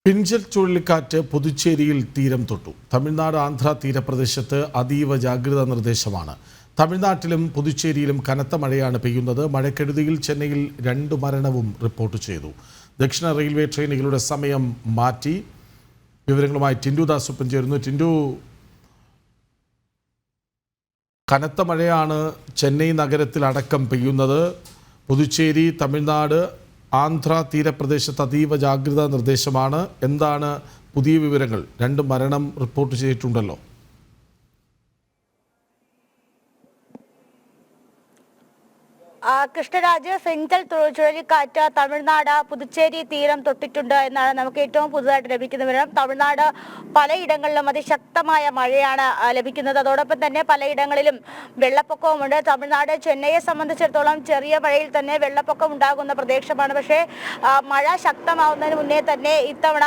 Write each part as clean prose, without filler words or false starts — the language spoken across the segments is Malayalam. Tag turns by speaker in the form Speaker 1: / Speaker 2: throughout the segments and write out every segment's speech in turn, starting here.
Speaker 1: പിഞ്ചൽ ചുഴലിക്കാറ്റ് പുതുച്ചേരിയിൽ തീരം തൊട്ടു. തമിഴ്നാട് ആന്ധ്ര തീരപ്രദേശത്ത് അതീവ ജാഗ്രതാ നിർദ്ദേശമാണ്. തമിഴ്നാട്ടിലും പുതുച്ചേരിയിലും കനത്ത മഴയാണ് പെയ്യുന്നത്. മഴക്കെടുതിയിൽ ചെന്നൈയിൽ 2 മരണവും റിപ്പോർട്ട് ചെയ്തു. ദക്ഷിണ റെയിൽവേ ട്രെയിനുകളുടെ സമയം മാറ്റി. വിവരങ്ങളുമായി ടിൻഡു ദാസ് ഒപ്പം ചേരുന്നു. ടിൻഡു, കനത്ത മഴയാണ് ചെന്നൈ നഗരത്തിലടക്കം പെയ്യുന്നത്. പുതുച്ചേരി, തമിഴ്നാട്, ആന്ധ്ര തീരപ്രദേശത്ത് അതീവ ജാഗ്രതാ നിർദ്ദേശമാണ്. എന്താണ് പുതിയ വിവരങ്ങൾ? 2 മരണം റിപ്പോർട്ട് ചെയ്തിട്ടുണ്ടല്ലോ.
Speaker 2: കൃഷ്ണരാജ്, ഫിഞ്ചൽ ചുഴലിക്കാറ്റ് തമിഴ്നാട് പുതുച്ചേരി തീരം തൊട്ടിട്ടുണ്ട് എന്നാണ് നമുക്ക് ഏറ്റവും പുതുതായിട്ട് ലഭിക്കുന്ന വിവരം. തമിഴ്നാട് പലയിടങ്ങളിലും അതിശക്തമായ മഴയാണ് ലഭിക്കുന്നത്. അതോടൊപ്പം തന്നെ പലയിടങ്ങളിലും വെള്ളപ്പൊക്കവുമുണ്ട്. തമിഴ്നാട് ചെന്നൈയെ സംബന്ധിച്ചിടത്തോളം ചെറിയ മഴയിൽ തന്നെ വെള്ളപ്പൊക്കം ഉണ്ടാകുന്ന പ്രദേശമാണ്. പക്ഷേ മഴ ശക്തമാവുന്നതിന് മുന്നേ തന്നെ ഇത്തവണ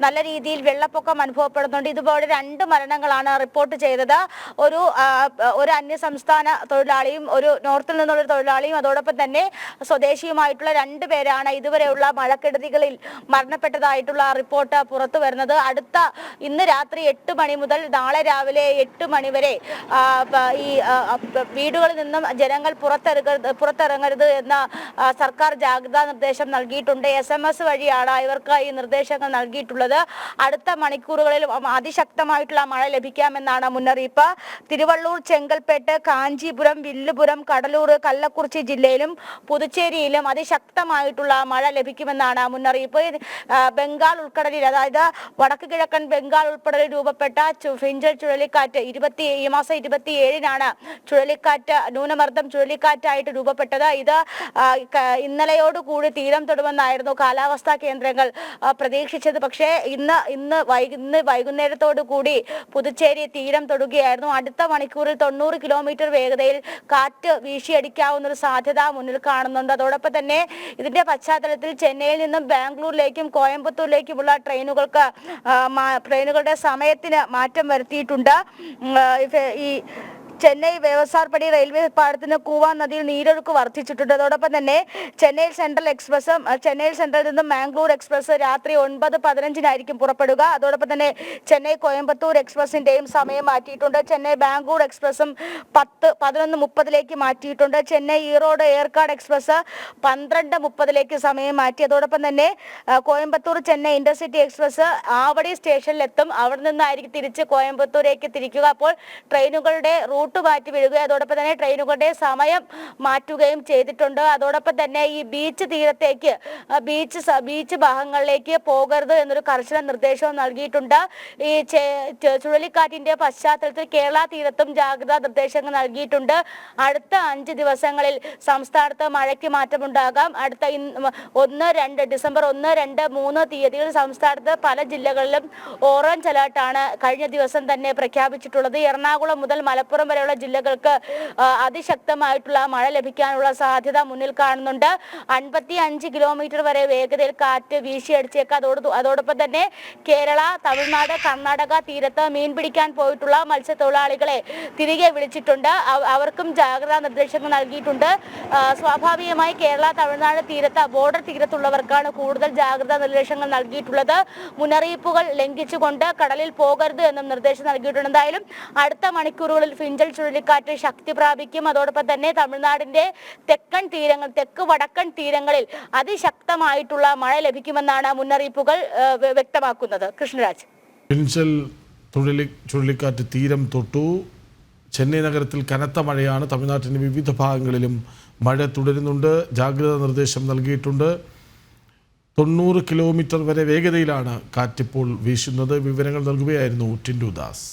Speaker 2: നല്ല രീതിയിൽ വെള്ളപ്പൊക്കം അനുഭവപ്പെടുന്നുണ്ട്. ഇതുപോലെ 2 മരണങ്ങളാണ് റിപ്പോർട്ട് ചെയ്തത്. ഒരു അന്യസംസ്ഥാന തൊഴിലാളിയും ഒരു നോർത്തിൽ നിന്നുള്ള തൊഴിലാളിയും അതോടൊപ്പം തന്നെ സ്വദേശിയുമായിട്ടുള്ള 2 പേരാണ് ഇതുവരെയുള്ള മഴക്കെടുതികളിൽ മരണപ്പെട്ടതായിട്ടുള്ള റിപ്പോർട്ട് പുറത്തു വരുന്നത്. ഇന്ന് രാത്രി 8 മണി മുതൽ നാളെ രാവിലെ 8 മണി വരെ ഈ വീടുകളിൽ നിന്നും ജനങ്ങൾ പുറത്തിറങ്ങരുത് എന്ന സർക്കാർ ജാഗ്രതാ നിർദ്ദേശം നൽകിയിട്ടുണ്ട്. SMS വഴിയാണ് ഇവർക്ക് ഈ നിർദ്ദേശങ്ങൾ നൽകിയിട്ടുള്ളത്. അടുത്ത മണിക്കൂറുകളിൽ അതിശക്തമായിട്ടുള്ള മഴ ലഭിക്കാമെന്നാണ് മുന്നറിയിപ്പ്. തിരുവള്ളൂർ, ചെങ്കൽപ്പേട്ട്, കാഞ്ചീപുരം, വില്ലുപുരം, കടലൂർ, കള്ളക്കുറിച്ചി ജില്ലയിലും പുതുച്ചേരിയിലും അതിശക്തമായിട്ടുള്ള മഴ ലഭിക്കുമെന്നാണ് മുന്നറിയിപ്പ്. ബംഗാൾ ഉൾക്കടലിൽ, അതായത് വടക്ക് കിഴക്കൻ ബംഗാൾ ഉൾക്കടലിൽ രൂപപ്പെട്ട ഫിഞ്ചൽ ചുഴലിക്കാറ്റ് ഈ മാസം 27-നാണ് ന്യൂനമർദ്ദം ചുഴലിക്കാറ്റായിട്ട് രൂപപ്പെട്ടത്. ഇത് ഇന്നലെയോടുകൂടി തീരം തൊടുമെന്നായിരുന്നു കാലാവസ്ഥാ കേന്ദ്രങ്ങൾ പ്രതീക്ഷിച്ചത്. പക്ഷേ ഇന്ന് വൈകുന്നേരത്തോടു കൂടി പുതുച്ചേരി തീരം തൊടുകയായിരുന്നു. അടുത്ത മണിക്കൂറിൽ 90 കിലോമീറ്റർ വേഗതയിൽ കാറ്റ് വീശിയടിക്കാവുന്ന ഒരു സാധ്യത മുന്നിൽ കാണുന്നുണ്ട്. അതോടൊപ്പം തന്നെ ഇതിന്റെ പശ്ചാത്തലത്തിൽ ചെന്നൈയിൽ നിന്നും ബാംഗ്ലൂരിലേക്കും കോയമ്പത്തൂരിലേക്കുമുള്ള ട്രെയിനുകളുടെ സമയത്തിന് മാറ്റം വരുത്തിയിട്ടുണ്ട്. ഈ ചെന്നൈ വേവസാർപടി റെയിൽവേ പാളത്തിന് കൂവാൻ നദിയിൽ നീരൊഴുക്ക് വർദ്ധിച്ചിട്ടുണ്ട്. അതോടൊപ്പം തന്നെ ചെന്നൈയിൽ സെൻട്രൽ നിന്നും മാംഗ്ലൂർ എക്സ്പ്രസ് രാത്രി 9:15 പുറപ്പെടുക. അതോടൊപ്പം തന്നെ ചെന്നൈ കോയമ്പത്തൂർ എക്സ്പ്രസിന്റെയും സമയം മാറ്റിയിട്ടുണ്ട്. ചെന്നൈ ബാംഗ്ലൂർ എക്സ്പ്രസും 11:30 മാറ്റിയിട്ടുണ്ട്. ചെന്നൈ ഈറോഡ് ഏർക്കാട് എക്സ്പ്രസ് 12:30 സമയം മാറ്റി. അതോടൊപ്പം തന്നെ കോയമ്പത്തൂർ ചെന്നൈ ഇന്റർസിറ്റി എക്സ്പ്രസ് ആവടി സ്റ്റേഷനിലെത്തും. അവിടെ നിന്നായിരിക്കും തിരിച്ച് കോയമ്പത്തൂരേക്ക് തിരിക്കുക. അപ്പോൾ ട്രെയിനുകളുടെ റൂട്ട് മാറ്റി വിടുകയും അതോടൊപ്പം തന്നെ ട്രെയിനുകളുടെ സമയം മാറ്റുകയും ചെയ്തിട്ടുണ്ട്. അതോടൊപ്പം തന്നെ ഈ ബീച്ച് തീരത്തേക്ക് ബീച്ച് ഭാഗങ്ങളിലേക്ക് പോകരുത് എന്നൊരു കർശന നിർദ്ദേശവും നൽകിയിട്ടുണ്ട്. ഈ ചുഴലിക്കാറ്റിന്റെ പശ്ചാത്തലത്തിൽ കേരള തീരത്തും ജാഗ്രതാ നിർദ്ദേശങ്ങൾ നൽകിയിട്ടുണ്ട്. അടുത്ത 5 ദിവസങ്ങളിൽ സംസ്ഥാനത്ത് മഴയ്ക്ക് മാറ്റമുണ്ടാകാം. ഡിസംബർ 1, 2, 3 തീയതികളിൽ സംസ്ഥാനത്ത് പല ജില്ലകളിലും ഓറഞ്ച് അലർട്ടാണ് കഴിഞ്ഞ ദിവസം തന്നെ പ്രഖ്യാപിച്ചിട്ടുള്ളത്. എറണാകുളം മുതൽ മലപ്പുറം വരെയുള്ള ജില്ലകൾക്ക് അതിശക്തമായിട്ടുള്ള മഴ ലഭിക്കാനുള്ള സാധ്യത മുന്നിൽ കാണുന്നുണ്ട്. 55 കിലോമീറ്റർ വരെ വേഗതയിൽ കാറ്റ് വീശിയടിച്ചേക്കാം. അതോടൊപ്പം തന്നെ കേരള, തമിഴ്നാട്, കർണാടക തീരത്ത് മീൻ പിടിക്കാൻ പോയിട്ടുള്ള മത്സ്യത്തൊഴിലാളികളെ തിരികെ വിളിച്ചിട്ടുണ്ട്. അവർക്കും ജാഗ്രതാ നിർദ്ദേശങ്ങൾ നൽകിയിട്ടുണ്ട്. സ്വാഭാവികമായി കേരള, തമിഴ്നാട് തീരത്ത് ബോർഡർ തീരത്തുള്ളവർക്കാണ് കൂടുതൽ ജാഗ്രതാ നിർദ്ദേശങ്ങൾ നൽകിയിട്ടുള്ളത്. മുന്നറിയിപ്പുകൾ ലംഘിച്ചുകൊണ്ട് കടലിൽ പോകരുത് എന്നും നിർദ്ദേശം നൽകിയിട്ടുണ്ട്. എന്തായാലും അടുത്ത മണിക്കൂറുകളിൽ ഫിഞ്ചൽ ചുഴലിക്കാറ്റ് ശക്തി പ്രാപിക്കും. അതോടൊപ്പം തന്നെ തമിഴ്നാടിന്റെ തെക്ക് വടക്കൻ തീരങ്ങളിൽ അതിശക്തമായിട്ടുള്ള മഴ ലഭിക്കുമെന്നാണ് മുന്നറിയിപ്പുകൾ വ്യക്തമാക്കുന്നത്. കൃഷ്ണരാജ്,
Speaker 1: ഫിഞ്ചൽ ചുഴലിക്കാറ്റ് തീരം തൊട്ടു. ചെന്നൈ നഗരത്തിൽ കനത്ത മഴയാണ്. തമിഴ്നാട്ടിന്റെ വിവിധ ഭാഗങ്ങളിലും മഴ തുടരുന്നുണ്ട്. ജാഗ്രതാ നിർദ്ദേശം നൽകിയിട്ടുണ്ട്. 90 കിലോമീറ്റർ വരെ വേഗതയിലാണ് കാറ്റിപ്പോൾ വീശുന്നത്. വിവരങ്ങൾ നൽകുകയായിരുന്നു ടിൻഡു ദാസ്.